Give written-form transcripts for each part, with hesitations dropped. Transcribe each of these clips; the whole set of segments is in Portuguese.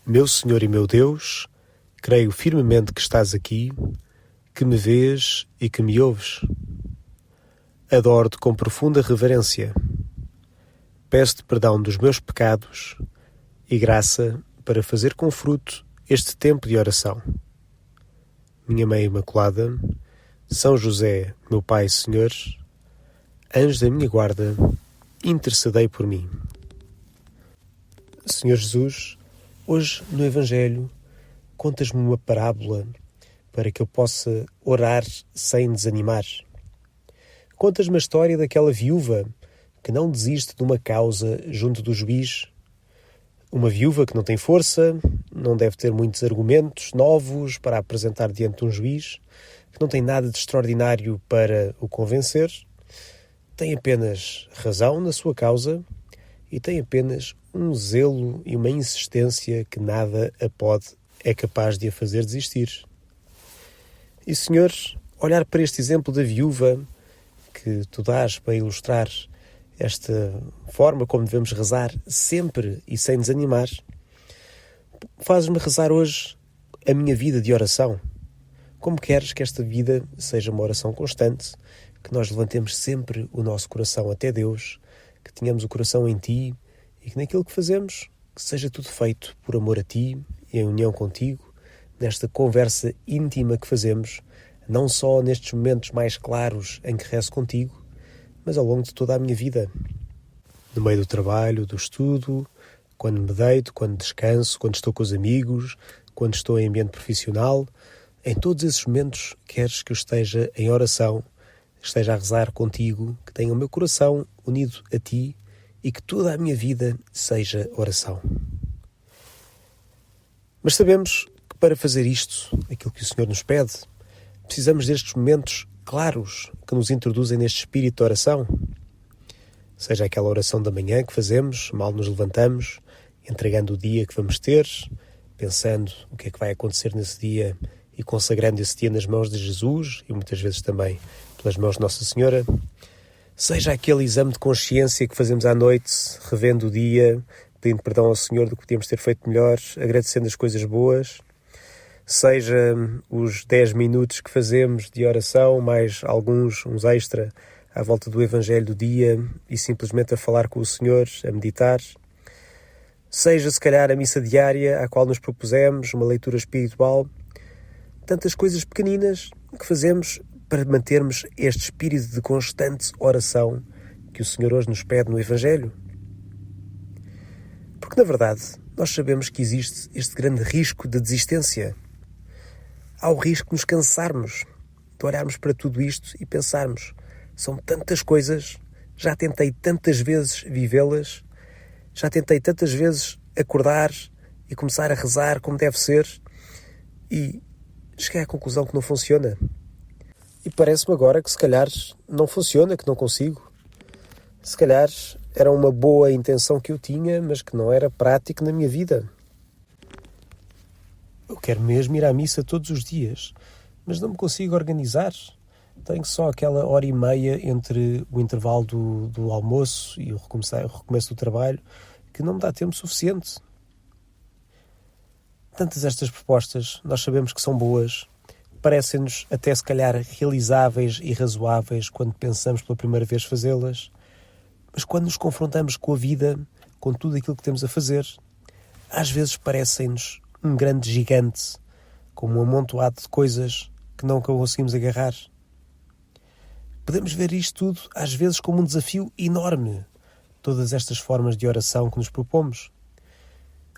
Meu Senhor e meu Deus, creio firmemente que estás aqui, que me vês e que me ouves. Adoro-te com profunda reverência. Peço-te perdão dos meus pecados e graça para fazer com fruto este tempo de oração. Minha Mãe Imaculada, São José, meu Pai e Senhor, anjos da minha guarda, intercedei por mim. Senhor Jesus, hoje no Evangelho contas-me uma parábola para que eu possa orar sem desanimar. Contas-me a história daquela viúva que não desiste de uma causa junto do juiz. Uma viúva que não tem força, não deve ter muitos argumentos novos para apresentar diante de um juiz, que não tem nada de extraordinário para o convencer, tem apenas razão na sua causa e tem apenas um zelo e uma insistência que nada é capaz de a fazer desistir. E, Senhor, olhar para este exemplo da viúva que tu dás para ilustrar esta forma como devemos rezar sempre e sem desanimar, faz-me rezar hoje a minha vida de oração. Como queres que esta vida seja uma oração constante, que nós levantemos sempre o nosso coração até Deus, que tenhamos o coração em Ti e que naquilo que fazemos, que seja tudo feito por amor a Ti e em união contigo, nesta conversa íntima que fazemos, não só nestes momentos mais claros em que rezo contigo, mas ao longo de toda a minha vida. No meio do trabalho, do estudo, quando me deito, quando descanso, quando estou com os amigos, quando estou em ambiente profissional, em todos esses momentos queres que eu esteja em oração, que esteja a rezar contigo, que tenha o meu coração unido a Ti e que toda a minha vida seja oração. Mas sabemos que para fazer isto, aquilo que o Senhor nos pede, precisamos destes momentos claros que nos introduzem neste espírito de oração. Seja aquela oração da manhã que fazemos, mal nos levantamos, entregando o dia que vamos ter, pensando o que é que vai acontecer nesse dia e consagrando esse dia nas mãos de Jesus e muitas vezes também pelas mãos de Nossa Senhora. Seja aquele exame de consciência que fazemos à noite, revendo o dia, pedindo perdão ao Senhor do que podíamos ter feito melhor, agradecendo as coisas boas. Seja os 10 minutos que fazemos de oração, mais uns extra, à volta do Evangelho do dia e simplesmente a falar com o Senhor, a meditar. Seja, se calhar, a missa diária à qual nos propusemos, uma leitura espiritual. Tantas coisas pequeninas que fazemos para mantermos este espírito de constante oração que o Senhor hoje nos pede no Evangelho. Porque, na verdade, nós sabemos que existe este grande risco de desistência. Há o risco de nos cansarmos, de olharmos para tudo isto e pensarmos: são tantas coisas, já tentei tantas vezes vivê-las, já tentei tantas vezes acordar e começar a rezar como deve ser e cheguei à conclusão que não funciona. E parece-me agora que se calhar não funciona, que não consigo. Se calhar era uma boa intenção que eu tinha, mas que não era prático na minha vida. Eu quero mesmo ir à missa todos os dias, mas não me consigo organizar. Tenho só aquela hora e meia entre o intervalo do almoço e o recomeço do trabalho, que não me dá tempo suficiente. Tantas estas propostas, nós sabemos que são boas, parecem-nos até se calhar realizáveis e razoáveis quando pensamos pela primeira vez fazê-las, mas quando nos confrontamos com a vida, com tudo aquilo que temos a fazer, às vezes parecem-nos um grande gigante, como um amontoado de coisas que não conseguimos agarrar. Podemos ver isto tudo às vezes como um desafio enorme, todas estas formas de oração que nos propomos,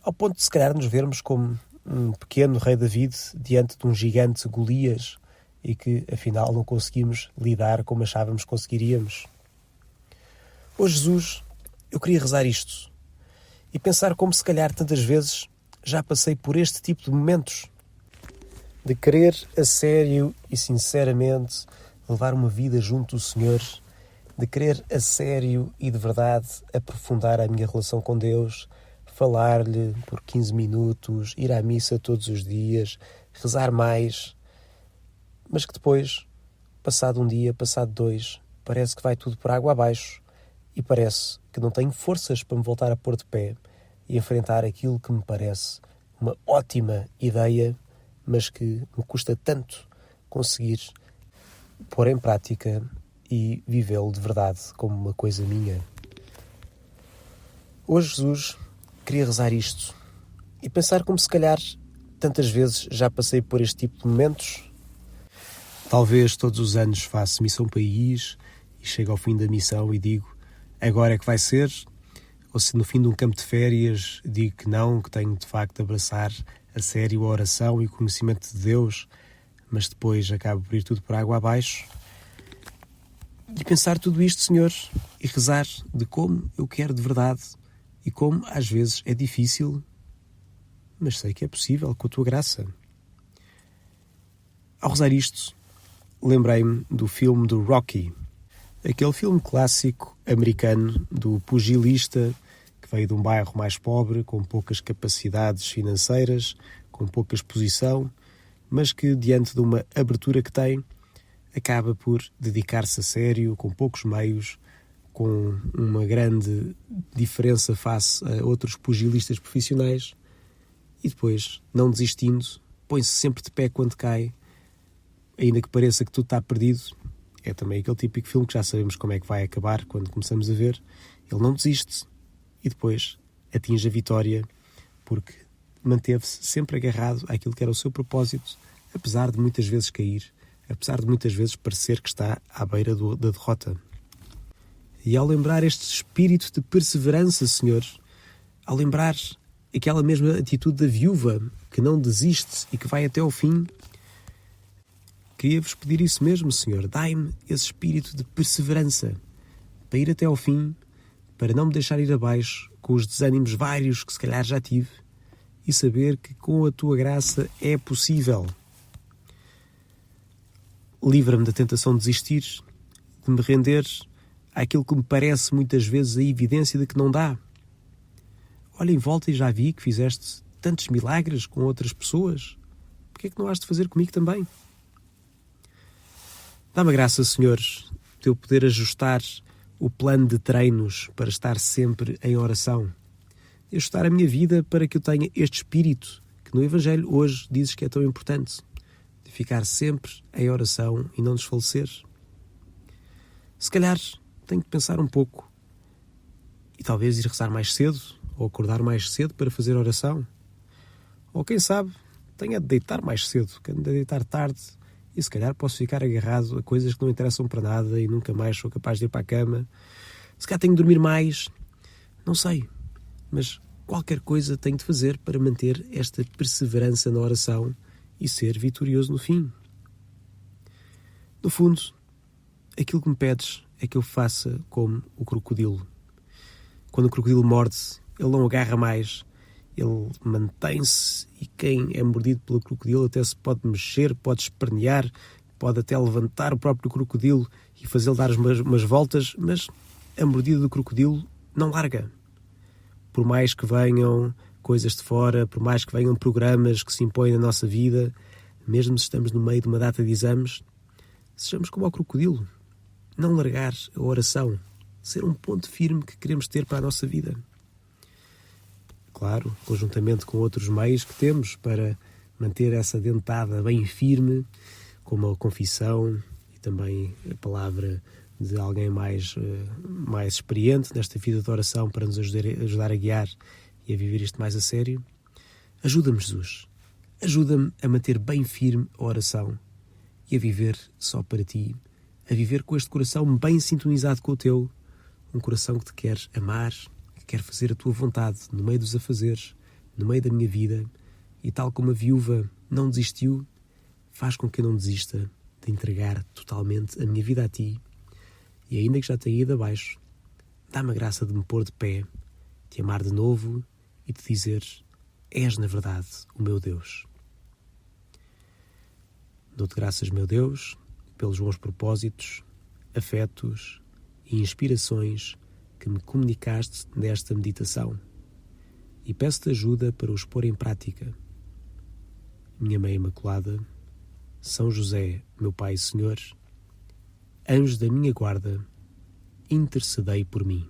ao ponto de se calhar nos vermos como um pequeno rei David diante de um gigante Golias e que afinal não conseguimos lidar como achávamos que conseguiríamos. Hoje, Jesus, eu queria rezar isto e pensar como se calhar tantas vezes já passei por este tipo de momentos, de querer a sério e sinceramente levar uma vida junto do Senhor, de querer a sério e de verdade aprofundar a minha relação com Deus, falar-lhe por 15 minutos, ir à missa todos os dias, rezar mais, mas que depois, passado um dia, passado dois, parece que vai tudo por água abaixo e parece que não tenho forças para me voltar a pôr de pé e enfrentar aquilo que me parece uma ótima ideia, mas que me custa tanto conseguir pôr em prática e vivê-lo de verdade como uma coisa minha. Hoje, Jesus, queria rezar isto e pensar como se calhar tantas vezes já passei por este tipo de momentos. Talvez todos os anos faço missão país e chego ao fim da missão e digo, agora é que vai ser. Ou se no fim de um campo de férias digo que não, que tenho de facto de abraçar a sério a oração e o conhecimento de Deus, mas depois acabo por ir tudo por água abaixo. E pensar tudo isto, Senhor, e rezar de como eu quero de verdade e como às vezes é difícil, mas sei que é possível com a Tua graça. Ao rezar isto, lembrei-me do filme do Rocky, aquele filme clássico americano do pugilista que veio de um bairro mais pobre, com poucas capacidades financeiras, com pouca exposição, mas que, diante de uma abertura que tem, acaba por dedicar-se a sério, com poucos meios, com uma grande diferença face a outros pugilistas profissionais, e depois, não desistindo, põe-se sempre de pé quando cai, ainda que pareça que tudo está perdido. É também aquele típico filme que já sabemos como é que vai acabar quando começamos a ver. Ele não desiste e depois atinge a vitória porque manteve-se sempre agarrado àquilo que era o seu propósito, apesar de muitas vezes cair, apesar de muitas vezes parecer que está à beira da derrota. E ao lembrar este espírito de perseverança, Senhor, ao lembrar aquela mesma atitude da viúva que não desiste e que vai até ao fim, queria-vos pedir isso mesmo, Senhor. Dai-me esse espírito de perseverança para ir até ao fim, para não me deixar ir abaixo com os desânimos vários que se calhar já tive e saber que com a Tua graça é possível. Livra-me da tentação de desistir, de me render àquilo que me parece muitas vezes a evidência de que não dá. Olha em volta e já vi que fizeste tantos milagres com outras pessoas. Por que é que não has de fazer comigo também? Dá-me a graça, Senhor, de eu poder ajustar o plano de treinos para estar sempre em oração. De ajustar a minha vida para que eu tenha este espírito que no Evangelho hoje dizes que é tão importante. De ficar sempre em oração e não desfalecer. Se calhar tenho que pensar um pouco e talvez ir rezar mais cedo ou acordar mais cedo para fazer oração. Ou quem sabe, tenha de deitar mais cedo, que ando a deitar tarde e se calhar posso ficar agarrado a coisas que não interessam para nada e nunca mais sou capaz de ir para a cama. Se calhar tenho de dormir mais, não sei, mas qualquer coisa tenho de fazer para manter esta perseverança na oração e ser vitorioso no fim. No fundo, aquilo que me pedes é que eu faça como o crocodilo. Quando o crocodilo morde, ele não agarra mais, ele mantém-se e quem é mordido pelo crocodilo até se pode mexer, pode espernear, pode até levantar o próprio crocodilo e fazê-lo dar umas voltas, mas a mordida do crocodilo não larga. Por mais que venham coisas de fora, por mais que venham programas que se impõem na nossa vida, mesmo se estamos no meio de uma data de exames, sejamos como ao crocodilo. Não largar a oração, ser um ponto firme que queremos ter para a nossa vida. Claro, conjuntamente com outros meios que temos para manter essa dentada bem firme, como a confissão e também a palavra de alguém mais experiente nesta vida de oração para nos ajudar a guiar e a viver isto mais a sério. Ajuda-me, Jesus. Ajuda-me a manter bem firme a oração e a viver só para Ti, a viver com este coração bem sintonizado com o Teu, um coração que Te quer amar, que quer fazer a Tua vontade no meio dos afazeres, no meio da minha vida, e tal como a viúva não desistiu, faz com que eu não desista de entregar totalmente a minha vida a Ti, e ainda que já tenha ido abaixo, dá-me a graça de me pôr de pé, Te amar de novo e Te dizer: és na verdade o meu Deus. Dou-te graças, meu Deus, pelos bons propósitos, afetos e inspirações que me comunicaste nesta meditação e peço-te ajuda para os pôr em prática. Minha Mãe Imaculada, São José, meu Pai e Senhor, anjos da minha guarda, intercedei por mim.